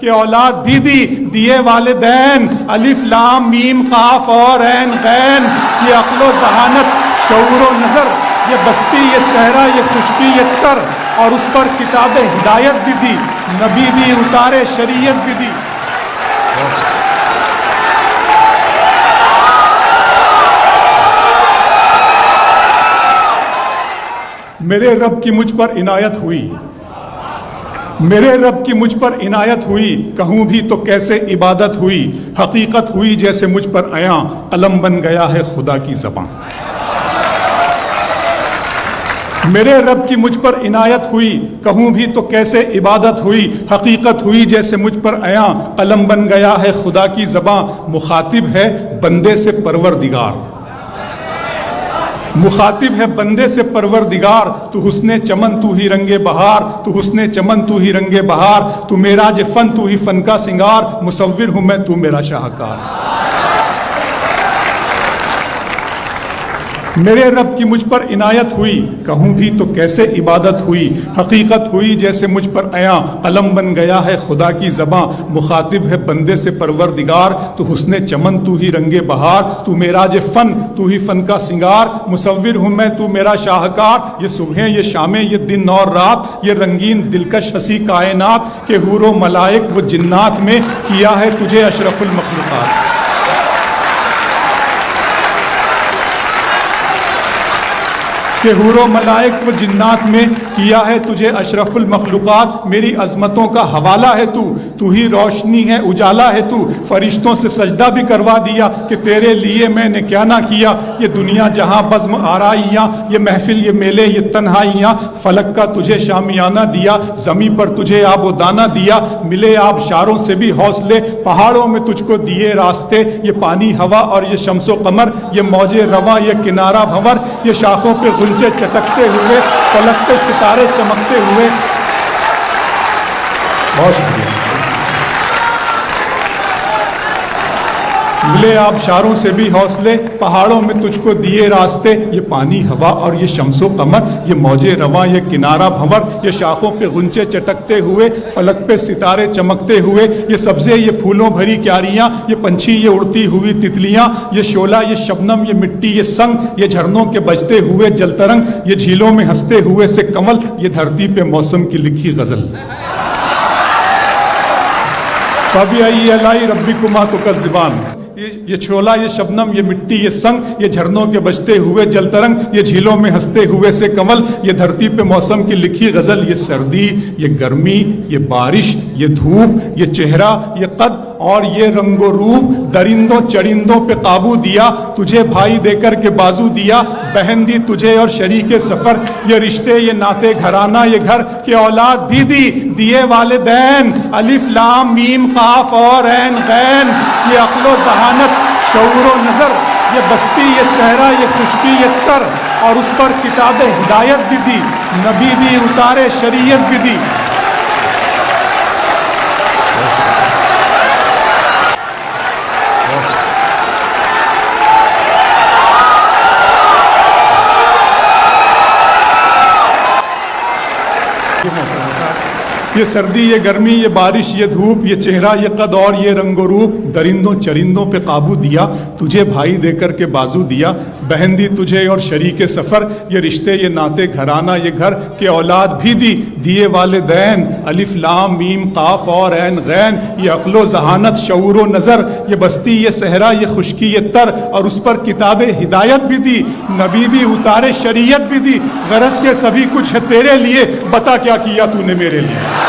کہ اولاد بھی دی دیے والدین، الف لام میم قاف اور عین غین، یہ عقل و ذہانت شعور و نظر، یہ بستی یہ صحرا یہ خشکی یہ تر، اور اس پر کتاب ہدایت بھی دی، نبی بھی اتارے شریعت بھی دی۔ میرے رب کی مجھ پر عنایت ہوئی، میرے رب کی مجھ پر عنایت ہوئی، کہوں بھی تو کیسے عبادت ہوئی، حقیقت ہوئی جیسے مجھ پر عیاں، قلم بن گیا ہے خدا کی زبان۔ میرے رب کی مجھ پر عنایت ہوئی، کہوں بھی تو کیسے عبادت ہوئی، حقیقت ہوئی جیسے مجھ پر عیاں، قلم بن گیا ہے خدا کی زبان۔ مخاطب ہے بندے سے پروردگار، مخاطب ہے بندے سے پروردگار، تو حسن چمن تو ہی رنگ بہار، تو حسن چمن تو ہی رنگ بہار، تو معراج فن تو ہی فن کا سنگار، مصور ہوں میں تو میرا شاہکار۔ میرے رب کی مجھ پر عنایت ہوئی، کہوں بھی تو کیسے عبادت ہوئی، حقیقت ہوئی جیسے مجھ پر عیاں، قلم بن گیا ہے خدا کی زباں۔ مخاطب ہے بندے سے پروردگار، تو حسن چمن تو ہی رنگ بہار، تو معراج فن تو ہی فن کا سنگار، مصور ہوں میں تو میرا شاہکار۔ یہ صبحیں یہ شامیں یہ دن اور رات، یہ رنگین دلکش ہنسی کائنات، کہ حور و ملائک و جنات میں کیا ہے تجھے اشرف المخلوقات۔ کہ حور و ملائک و جنات میں کیا ہے تجھے اشرف المخلوقات۔ میری عظمتوں کا حوالہ ہے تو ہی روشنی ہے اجالا ہے تو، فرشتوں سے سجدہ بھی کروا دیا کہ تیرے لیے میں نے کیا نہ کیا۔ یہ دنیا جہاں بزم آرائیاں، یہ محفل یہ میلے یہ تنہائیاں، فلک کا تجھے شامیانہ دیا، زمین پر تجھے آب و دانہ دیا، ملے آبشاروں سے بھی حوصلے، پہاڑوں میں تجھ کو دیے راستے، یہ پانی ہوا اور یہ شمس و قمر، یہ موج رواں یہ کنارہ بھنور، یہ شاخوں پہ غنچے چٹکتے ہوئے، فلک پہ ستارے چمکتے ہوئے۔ بہت شکریہ۔ ملے آبشاروں سے بھی حوصلے، پہاڑوں میں تجھ کو دیے راستے، یہ پانی ہوا اور یہ شمس و قمر، یہ موج رواں یہ کنارہ بھنور، یہ شاخوں پہ غنچے چٹکتے ہوئے، فلک پہ ستارے چمکتے ہوئے، یہ سبزے یہ پھولوں بھری کیاریاں، یہ پنچھی یہ اڑتی ہوئی تتلیاں، یہ شعلہ یہ شبنم یہ مٹی یہ سنگ، یہ جھرنوں کے بجتے ہوئے جل ترنگ، یہ جھیلوں میں ہنستے ہوئے سے کمل، یہ دھرتی پہ موسم کی لکھی غزل۔ فَبِأَيِّ آلَاءِ رَبِّكُمَا تُكَذِّبَانِ، یہ چھولا یہ شبنم یہ مٹی یہ سنگ، یہ جھرنوں کے بجتے ہوئے جل ترنگ، یہ جھیلوں میں ہنستے ہوئے سے کمل، یہ دھرتی پہ موسم کی لکھی غزل۔ یہ سردی یہ گرمی یہ بارش یہ دھوپ یہ چہرہ یہ قد اور یہ رنگ و روپ، درندوں چرندوں پہ قابو دیا، تجھے بھائی دے کر کے بازو دیا، بہن دی تجھے اور شریک سفر، یہ رشتے یہ ناتے گھرانہ یہ گھر، کہ اولاد بھی دی دیے والدین، الف لام میم قاف اور عین غین، یہ عقل و ذہانت شعور و نظر، یہ بستی یہ صحرا یہ خشکی یہ تر، اور اس پر کتاب ہدایت بھی دی، نبی بھی اتارے شریعت بھی دی۔ یہ سردی یہ گرمی یہ بارش یہ دھوپ، یہ چہرہ یہ قد اور یہ رنگ و روپ، درندوں چرندوں پہ قابو دیا، تجھے بھائی دے کر کے بازو دیا، بہن دی تجھے اور شریک سفر، یہ رشتے یہ ناتے گھرانہ یہ گھر، کہ اولاد بھی دی دیے والدین، الف لام میم قاف اور عین غین، یہ عقل و ذہانت شعور و نظر، یہ بستی یہ صحرا یہ خشکی یہ تر، اور اس پر کتاب ہدایت بھی دی، نبی بھی اتارے شریعت بھی دی۔ غرض کے سبھی کچھ ہے تیرے لیے، بتا کیا کیا تو نے میرے لیے۔